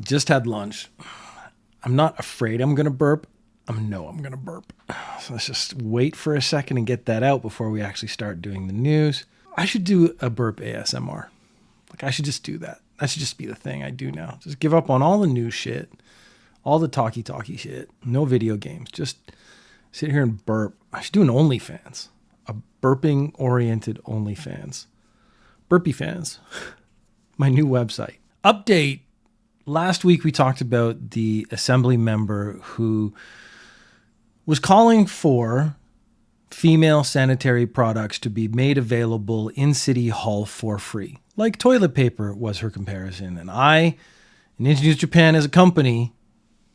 Just had lunch. I'm not afraid I'm going to burp. I know I'm going to burp. So let's just wait for a second and get that out before we actually start doing the news. I should do a burp ASMR. I should just do that. That should just be the thing I do now. Just give up on all the new shit, all the talky shit, no video games. Just sit here and burp. I should do an OnlyFans, a burping-oriented OnlyFans. Burpy Fans, my new website. Update. Last week we talked about the assembly member who was calling for female sanitary products to be made available in City Hall for free. Like toilet paper was her comparison. And I, in Introduce Japan as a company,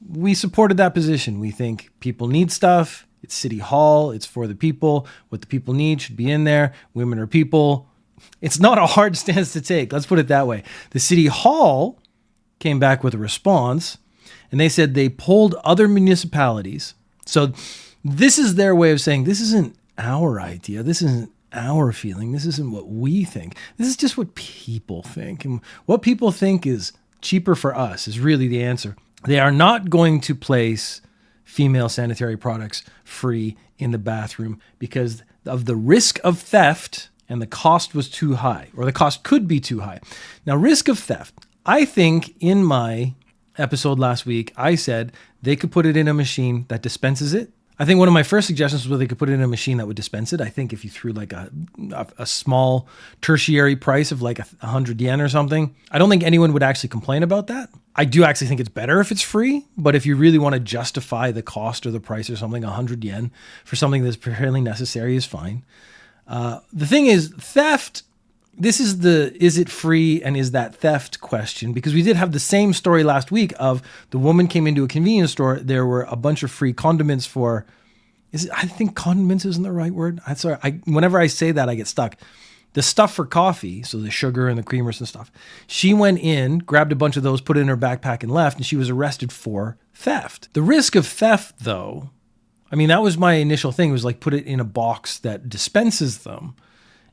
we supported that position. We think people need stuff. It's City Hall. It's for the people. What the people need should be in there. Women are people. It's not a hard stance to take. Let's put it that way. The City Hall came back with a response, and they said they polled other municipalities. So this is their way of saying, this isn't our idea. This isn't our feeling. This isn't what we think. This is just what people think. And what people think is cheaper for us is really the answer. They are not going to place female sanitary products free in the bathroom because of the risk of theft, and the cost was too high, or the cost could be too high. Now, risk of theft. I think in my episode last week, I said they could put it in a machine that dispenses it. I think one of my first suggestions was where they could put it in a machine that would dispense it. I think if you threw like a small tertiary price of like 100 yen or something, I don't think anyone would actually complain about that. I do actually think it's better if it's free, but if you really want to justify the cost or the price or something, 100 yen for something that's fairly necessary is fine. The thing is, theft. This is is it free and is that theft question, because we did have the same story last week of the woman came into a convenience store. There were a bunch of free condiments for, I think condiments isn't the right word. I'm sorry. Whenever I say that, I get stuck. The stuff for coffee, so the sugar and the creamers and stuff. She went in, grabbed a bunch of those, put it in her backpack and left, and she was arrested for theft. The risk of theft though, I mean, that was my initial thing, was like put it in a box that dispenses them.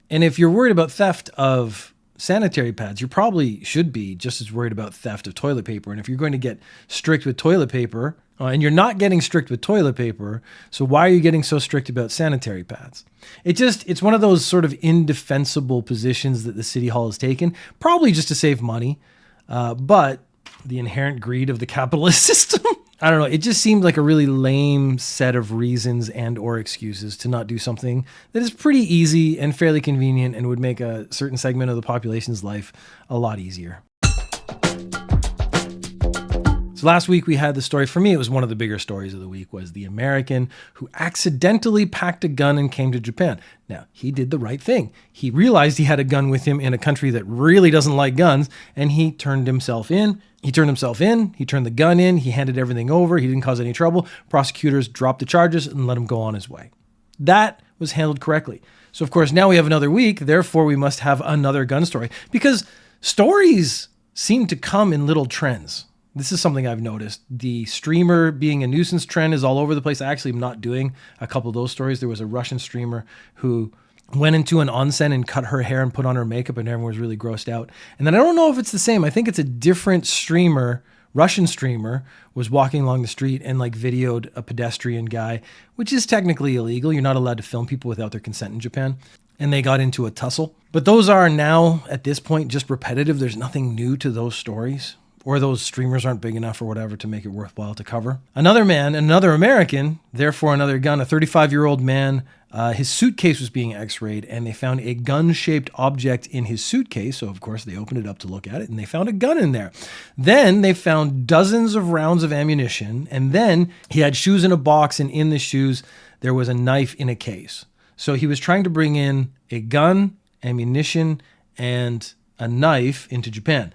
And if you're worried about theft of sanitary pads, you probably should be just as worried about theft of toilet paper. And if you're going to get strict with toilet paper, and you're not getting strict with toilet paper, so why are you getting so strict about sanitary pads? It's one of those sort of indefensible positions that the City Hall has taken, probably just to save money, but the inherent greed of the capitalist system. I don't know. It just seemed like a really lame set of reasons and or excuses to not do something that is pretty easy and fairly convenient and would make a certain segment of the population's life a lot easier. So last week we had the story, for me it was one of the bigger stories of the week, was the American who accidentally packed a gun and came to Japan. Now, he did the right thing. He realized he had a gun with him in a country that really doesn't like guns, and he turned himself in. He turned the gun in, he handed everything over, he didn't cause any trouble. Prosecutors dropped the charges and let him go on his way. That was handled correctly. So of course, now we have another week, therefore we must have another gun story, because stories seem to come in little trends. This is something I've noticed. The streamer being a nuisance trend is all over the place. I actually am not doing a couple of those stories. There was a Russian streamer who went into an onsen and cut her hair and put on her makeup, and everyone was really grossed out. And then I don't know if it's the same. I think it's a different streamer. Russian streamer was walking along the street and like videoed a pedestrian guy, which is technically illegal. You're not allowed to film people without their consent in Japan. And they got into a tussle. But those are now, at this point, just repetitive. There's nothing new to those stories. Or those streamers aren't big enough or whatever to make it worthwhile to cover. Another man, another American, therefore another gun, a 35-year-old man, his suitcase was being x-rayed, and they found a gun-shaped object in his suitcase. So, of course, they opened it up to look at it, and they found a gun in there. Then they found dozens of rounds of ammunition, and then he had shoes in a box, and in the shoes, there was a knife in a case. So he was trying to bring in a gun, ammunition, and a knife into Japan.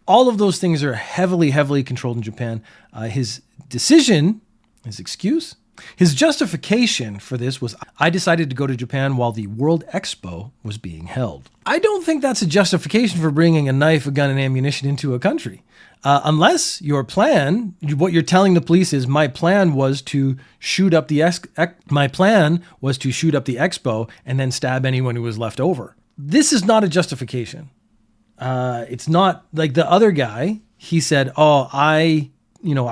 All of those things are heavily, heavily controlled in Japan. His excuse His justification for this was, I decided to go to Japan while the World Expo was being held. I don't think that's a justification for bringing a knife, a gun, and ammunition into a country. Unless your plan, what you're telling the police is, my plan was to shoot up the expo and then stab anyone who was left over. This is not a justification. It's not like the other guy. He said, I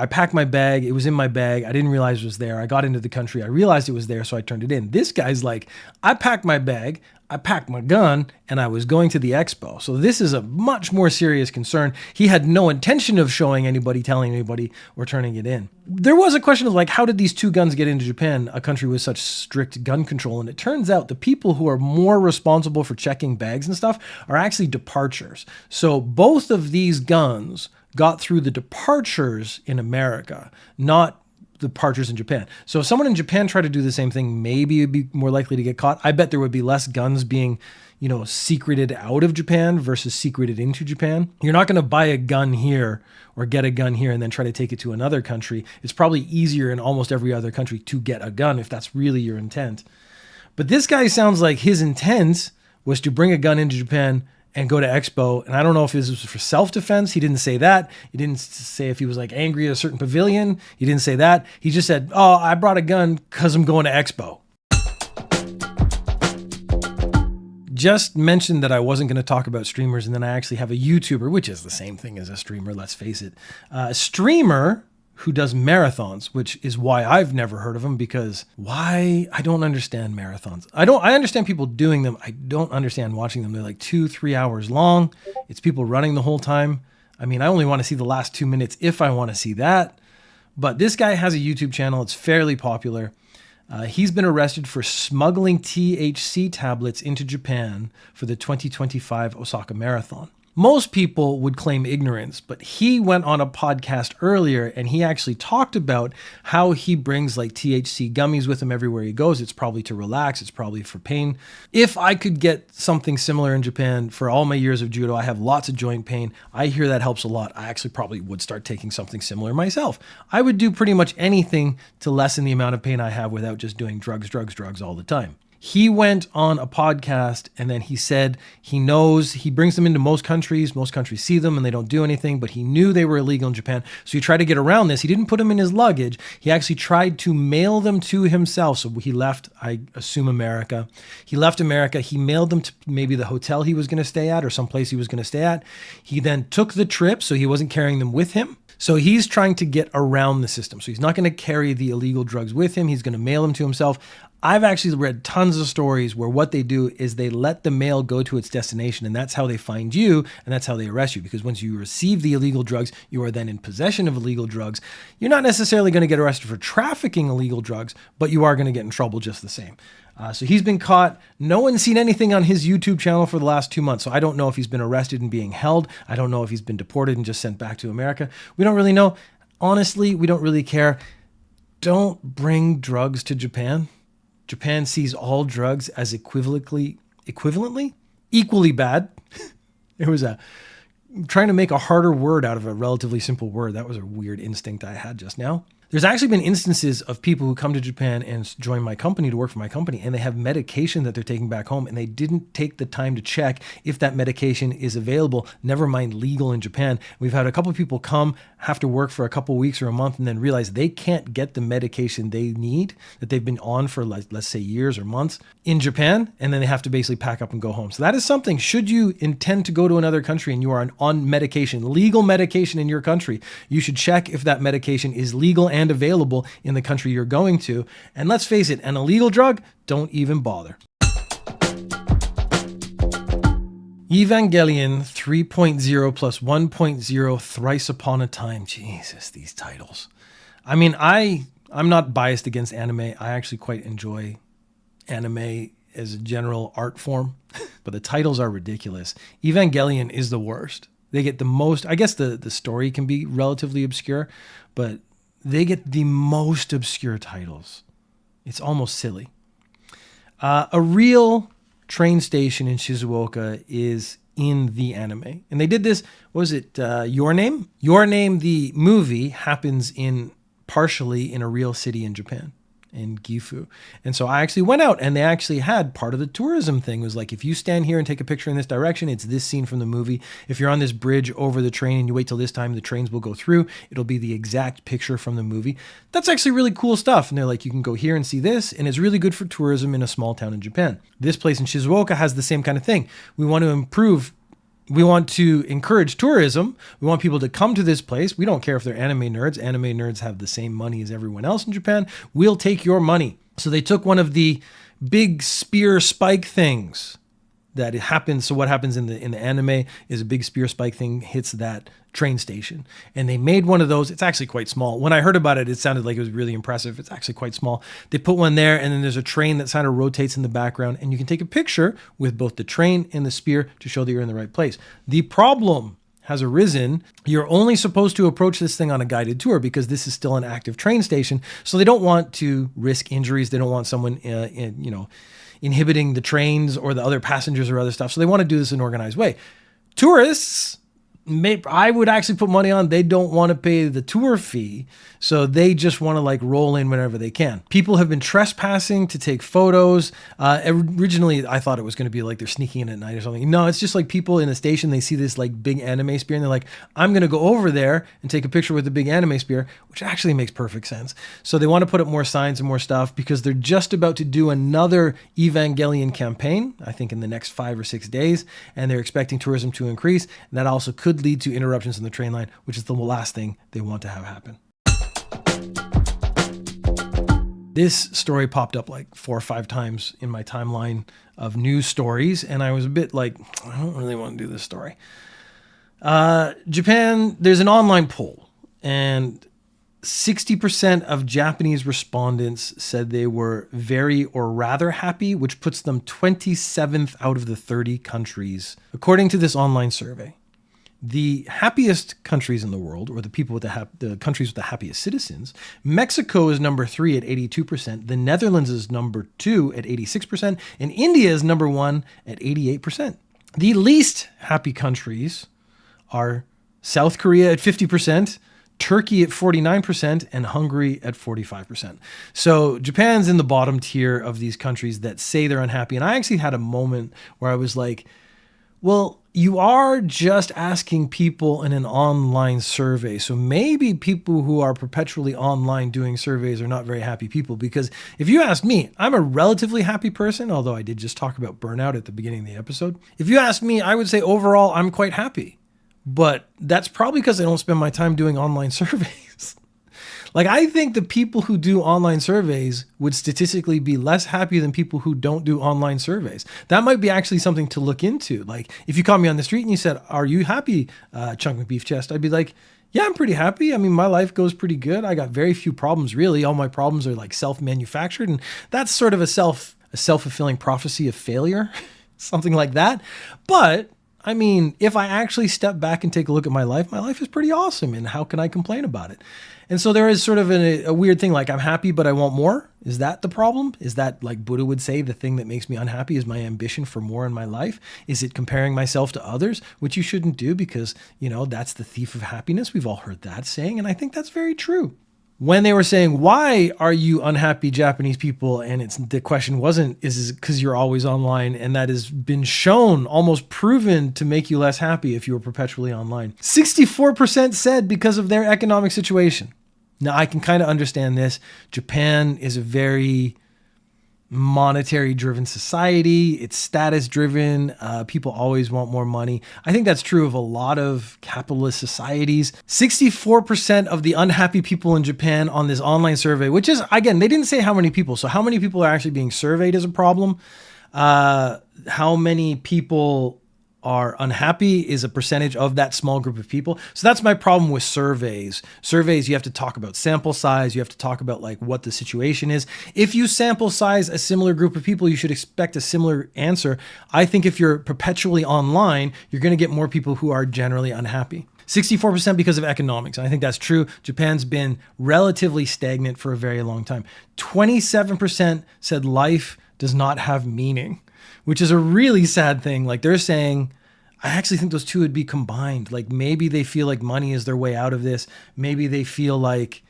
packed my bag. It was in my bag. I didn't realize it was there. I got into the country. I realized it was there, so I turned it in. This guy's like, I packed my bag, I packed my gun, and I was going to the expo. So this is a much more serious concern. He had no intention of showing anybody, telling anybody, or turning it in. There was a question of like, how did these two guns get into Japan, a country with such strict gun control? And it turns out the people who are more responsible for checking bags and stuff are actually departures. So both of these guns got through the departures in America, not departures in Japan. So if someone in Japan tried to do the same thing, maybe it'd be more likely to get caught. I bet there would be less guns being, secreted out of Japan versus secreted into Japan. You're not going to buy a gun here or get a gun here and then try to take it to another country. It's probably easier in almost every other country to get a gun if that's really your intent. But this guy sounds like his intent was to bring a gun into Japan and go to Expo. And I don't know if this was for self-defense. He didn't say that. He didn't say if he was like angry at a certain pavilion. He didn't say that. He just said, I brought a gun because I'm going to Expo. Just mentioned that I wasn't going to talk about streamers, and then I actually have a YouTuber, which is the same thing as a streamer, let's face it. A streamer who does marathons, which is why I've never heard of them, because why? I don't understand marathons. I understand people doing them. I don't understand watching them. They're like 2-3 hours long. It's people running the whole time. I mean, I only want to see the last 2 minutes if I want to see that. But this guy has a YouTube channel. It's fairly popular. He's been arrested for smuggling THC tablets into Japan for the 2025 Osaka Marathon. Most people would claim ignorance, but he went on a podcast earlier and he actually talked about how he brings like THC gummies with him everywhere he goes. It's probably to relax. It's probably for pain. If I could get something similar in Japan, for all my years of judo, I have lots of joint pain. I hear that helps a lot. I actually probably would start taking something similar myself. I would do pretty much anything to lessen the amount of pain I have without just doing drugs all the time. He went on a podcast and then he said he knows he brings them into most countries see them and they don't do anything, but he knew they were illegal in Japan. So he tried to get around this. He didn't put them in his luggage. He actually tried to mail them to himself. So he left, I assume, America. He left America. He mailed them to maybe the hotel he was going to stay at or someplace he was going to stay at. He then took the trip, so he wasn't carrying them with him. So he's trying to get around the system. So he's not going to carry the illegal drugs with him. He's going to mail them to himself. I've actually read tons of stories where what they do is they let the mail go to its destination, and that's how they find you, and that's how they arrest you. Because once you receive the illegal drugs, you are then in possession of illegal drugs. You're not necessarily going to get arrested for trafficking illegal drugs, but you are going to get in trouble just the same. So he's been caught. No one's seen anything on his YouTube channel for the last 2 months. So I don't know if he's been arrested and being held. I don't know if he's been deported and just sent back to America. We don't really know. Honestly, we don't really care. Don't bring drugs to Japan. Japan sees all drugs as equivalently equally bad. It was trying to make a harder word out of a relatively simple word. That was a weird instinct I had just now. There's actually been instances of people who come to Japan and join my company to work for my company, and they have medication that they're taking back home, and they didn't take the time to check if that medication is available, never mind legal in Japan. We've had a couple of people come, have to work for a couple of weeks or a month, and then realize they can't get the medication they need that they've been on for, like, let's say, years or months in Japan, and then they have to basically pack up and go home. So that is something, should you intend to go to another country and you are on medication, legal medication in your country, you should check if that medication is legal and available in the country you're going to. And let's face it, an illegal drug, don't even bother. Evangelion 3.0 plus 1.0 thrice upon a time. Jesus, these titles. I mean, I'm not biased against anime. I actually quite enjoy anime as a general art form, but the titles are ridiculous. Evangelion is the worst. They get the most, I guess the story can be relatively obscure, but they get the most obscure titles. It's almost silly. A real train station in Shizuoka is in the anime. And they did this, what was it, Your Name? Your Name, the movie, happens partially in a real city in Japan. in Gifu. And so I actually went out, and they actually had part of the tourism thing was like, if you stand here and take a picture in this direction, it's this scene from the movie. If you're on this bridge over the train and you wait till this time, the trains will go through. It'll be the exact picture from the movie. That's actually really cool stuff. And they're like, you can go here and see this. And it's really good for tourism in a small town in Japan. This place in Shizuoka has the same kind of thing. We want to encourage tourism. We want people to come to this place. We don't care if they're anime nerds. Anime nerds have the same money as everyone else in Japan. We'll take your money. So they took one of the big spear spike things that it happens. So what happens in the anime is a big spear spike thing hits that train station. And they made one of those. It's actually quite small. When I heard about it, it sounded like it was really impressive. It's actually quite small. They put one there, and then there's a train that kind of rotates in the background, and you can take a picture with both the train and the spear to show that you're in the right place. The problem has arisen. You're only supposed to approach this thing on a guided tour because this is still an active train station. So they don't want to risk injuries. They don't want someone, inhibiting the trains or the other passengers or other stuff. So they want to do this in an organized way. Tourists, I would actually put money on they don't want to pay the tour fee, so they just want to like roll in whenever they can. People have been trespassing to take photos. Originally, I thought it was going to be like they're sneaking in at night or something. No, it's just like people in a station, they see this like big anime spear and they're like, I'm going to go over there and take a picture with the big anime spear, which actually makes perfect sense. So they want to put up more signs and more stuff because they're just about to do another Evangelion campaign, I think in the next 5 or 6 days, and they're expecting tourism to increase. And that also could lead to interruptions in the train line, which is the last thing they want to have happen. This story popped up like 4 or 5 times in my timeline of news stories, and I was a bit like, I don't really want to do this story. Japan, there's an online poll, and 60% of Japanese respondents said they were very or rather happy, which puts them 27th out of the 30 countries, according to this online survey. The happiest countries in the world, or the people with the countries with the happiest citizens, Mexico is number 3 at 82%, the Netherlands is number 2 at 86%, and India is number 1 at 88%. The least happy countries are South Korea at 50%, Turkey at 49%, and Hungary at 45%. So Japan's in the bottom tier of these countries that say they're unhappy. And I actually had a moment where I was like, well, you are just asking people in an online survey. So maybe people who are perpetually online doing surveys are not very happy people. Because if you ask me, I'm a relatively happy person, although I did just talk about burnout at the beginning of the episode. If you ask me, I would say overall, I'm quite happy. But that's probably because I don't spend my time doing online surveys. Like, I think the people who do online surveys would statistically be less happy than people who don't do online surveys. That might be actually something to look into. Like, if you caught me on the street and you said, are you happy, Chunk McBeef Chest? I'd be like, yeah, I'm pretty happy. I mean, my life goes pretty good. I got very few problems, really. All my problems are like self-manufactured. And that's sort of a self-fulfilling prophecy of failure, something like that. But I mean, if I actually step back and take a look at my life is pretty awesome. And how can I complain about it? And so there is sort of a weird thing, like I'm happy, but I want more. Is that the problem? Is that, like Buddha would say, the thing that makes me unhappy is my ambition for more in my life? Is it comparing myself to others, which you shouldn't do because, that's the thief of happiness. We've all heard that saying, and I think that's very true. When they were saying, why are you unhappy Japanese people? And the question wasn't, is it because you're always online? And that has been shown, almost proven to make you less happy if you were perpetually online. 64% said because of their economic situation. Now, I can kind of understand this. Japan is a very monetary driven society. It's status driven. People always want more money. I think that's true of a lot of capitalist societies. 64% of the unhappy people in Japan on this online survey, which is, again, they didn't say how many people. So how many people are actually being surveyed is a problem. How many people are unhappy is a percentage of that small group of people. So that's my problem with surveys. Surveys, you have to talk about sample size. You have to talk about like what the situation is. If you sample size a similar group of people, you should expect a similar answer. I think if you're perpetually online, you're going to get more people who are generally unhappy. 64% because of economics. And I think that's true. Japan's been relatively stagnant for a very long time. 27% said life does not have meaning, which is a really sad thing. Like they're saying, I actually think those two would be combined. Like maybe they feel like money is their way out of this. Maybe they feel like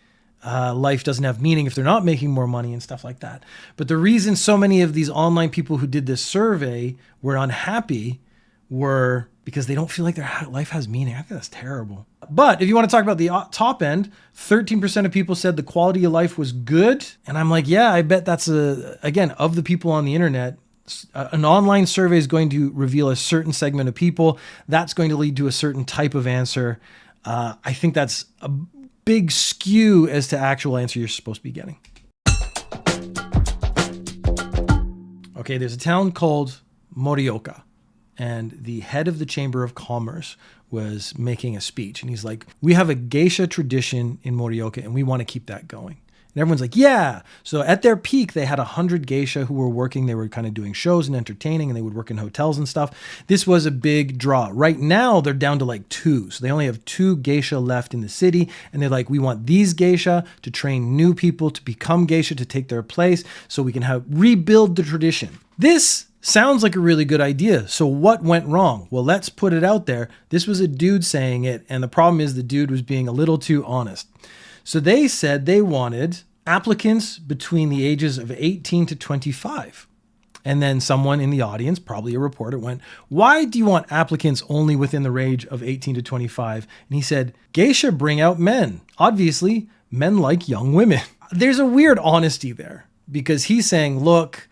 life doesn't have meaning if they're not making more money and stuff like that. But the reason so many of these online people who did this survey were unhappy were because they don't feel like their life has meaning. I think that's terrible. But if you want to talk about the top end, 13% of people said the quality of life was good. And I'm like, yeah, I bet that's again, of the people on the internet, an online survey is going to reveal a certain segment of people. That's going to lead to a certain type of answer. I think that's a big skew as to actual answer you're supposed to be getting. Okay, there's a town called Morioka, and the head of the Chamber of Commerce was making a speech, and he's like, we have a geisha tradition in Morioka, and we want to keep that going. And everyone's like, yeah. So at their peak, they had 100 geisha who were working. They were kind of doing shows and entertaining, and they would work in hotels and stuff. This was a big draw. Right now, they're down to like 2. So they only have 2 geisha left in the city. And they're like, we want these geisha to train new people to become geisha, to take their place, so we can rebuild the tradition. This sounds like a really good idea. So what went wrong? Well, let's put it out there. This was a dude saying it. And the problem is the dude was being a little too honest. So they said they wanted applicants between the ages of 18 to 25. And then someone in the audience, probably a reporter, went, why do you want applicants only within the range of 18 to 25? And he said, geisha bring out men. Obviously, men like young women. There's a weird honesty there because he's saying, look,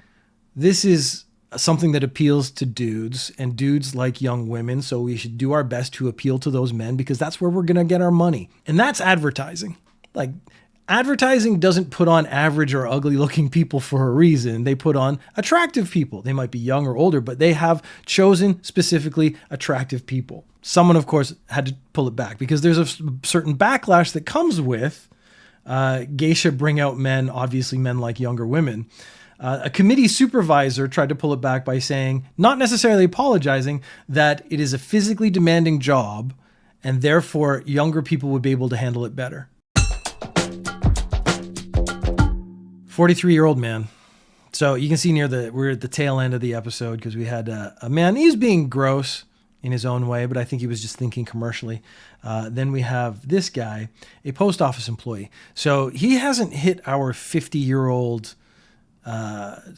this is something that appeals to dudes, and dudes like young women. So we should do our best to appeal to those men because that's where we're going to get our money. And that's advertising. Like, advertising doesn't put on average or ugly looking people for a reason. They put on attractive people. They might be young or older, but they have chosen specifically attractive people. Someone, of course, had to pull it back because there's a certain backlash that comes with geisha bring out men, obviously men like younger women. A committee supervisor tried to pull it back by saying, not necessarily apologizing, that it is a physically demanding job and therefore younger people would be able to handle it better. 43-year-old man. So you can see we're at the tail end of the episode because we had a man, he's being gross in his own way, but I think he was just thinking commercially. Then we have this guy, a post office employee. So he hasn't hit our 50-year-old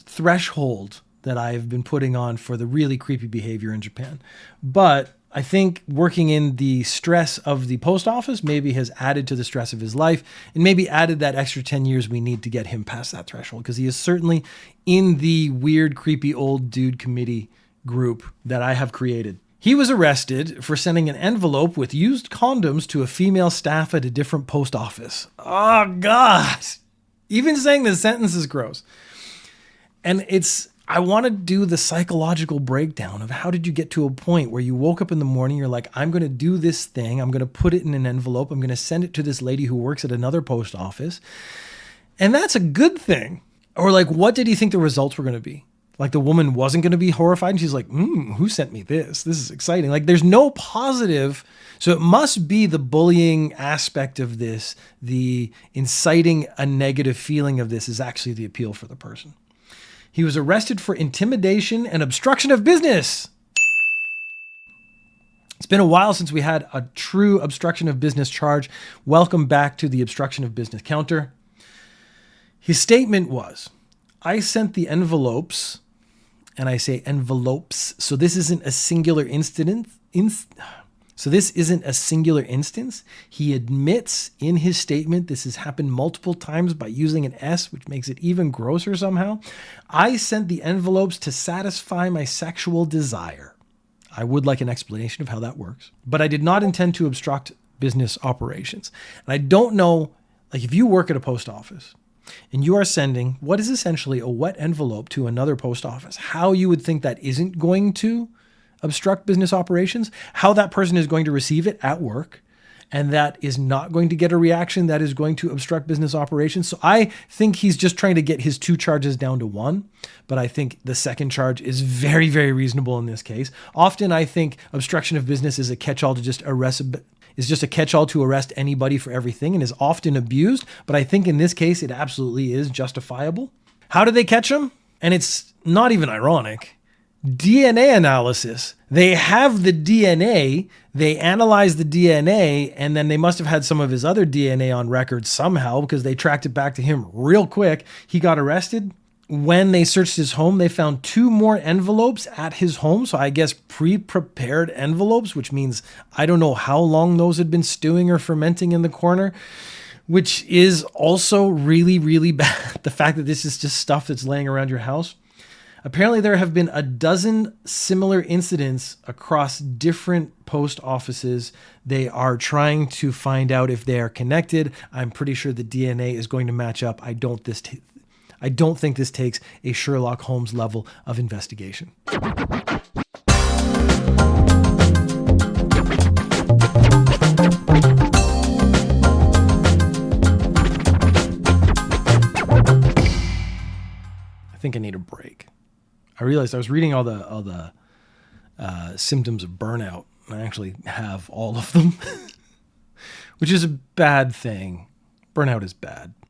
threshold that I've been putting on for the really creepy behavior in Japan. But I think working in the stress of the post office maybe has added to the stress of his life and maybe added that extra 10 years we need to get him past that threshold, because he is certainly in the weird, creepy old dude committee group that I have created. He was arrested for sending an envelope with used condoms to a female staff at a different post office. Oh, God. Even saying this sentence is gross. And I want to do the psychological breakdown of how did you get to a point where you woke up in the morning, you're like, I'm going to do this thing. I'm going to put it in an envelope. I'm going to send it to this lady who works at another post office. And that's a good thing. Or like, what did he think the results were going to be? Like the woman wasn't going to be horrified. And she's like, who sent me this? This is exciting. Like there's no positive. So it must be the bullying aspect of this, the inciting a negative feeling of this is actually the appeal for the person. He was arrested for intimidation and obstruction of business. It's been a while since we had a true obstruction of business charge. Welcome back to the obstruction of business counter. His statement was, I sent the envelopes, and I say envelopes, so this isn't a singular incident. He admits in his statement this has happened multiple times by using an S, which makes it even grosser somehow. I sent the envelopes to satisfy my sexual desire. I would like an explanation of how that works. But I did not intend to obstruct business operations. And I don't know, like if you work at a post office and you are sending what is essentially a wet envelope to another post office, how you would think that isn't going to obstruct business operations, how that person is going to receive it at work, and that is not going to get a reaction that is going to obstruct business operations. So I think he's just trying to get his 2 charges down to 1, but I think the second charge is very, very reasonable in this case. Often I think obstruction of business is a catch-all to arrest anybody for everything and is often abused, but I think in this case it absolutely is justifiable. How did they catch him? And it's not even ironic. DNA analysis. They have the DNA, they analyzed the DNA, and then they must have had some of his other DNA on record somehow because they tracked it back to him real quick. He got arrested. When they searched his home, they found 2 more envelopes at his home. So I guess pre-prepared envelopes, which means I don't know how long those had been stewing or fermenting in the corner, which is also really, really bad. The fact that this is just stuff that's laying around your house. Apparently, there have been a dozen similar incidents across different post offices. They are trying to find out if they are connected. I'm pretty sure the DNA is going to match up. I don't think this takes a Sherlock Holmes level of investigation. I think I need a break. I realized I was reading all the symptoms of burnout, and I actually have all of them, which is a bad thing. Burnout is bad.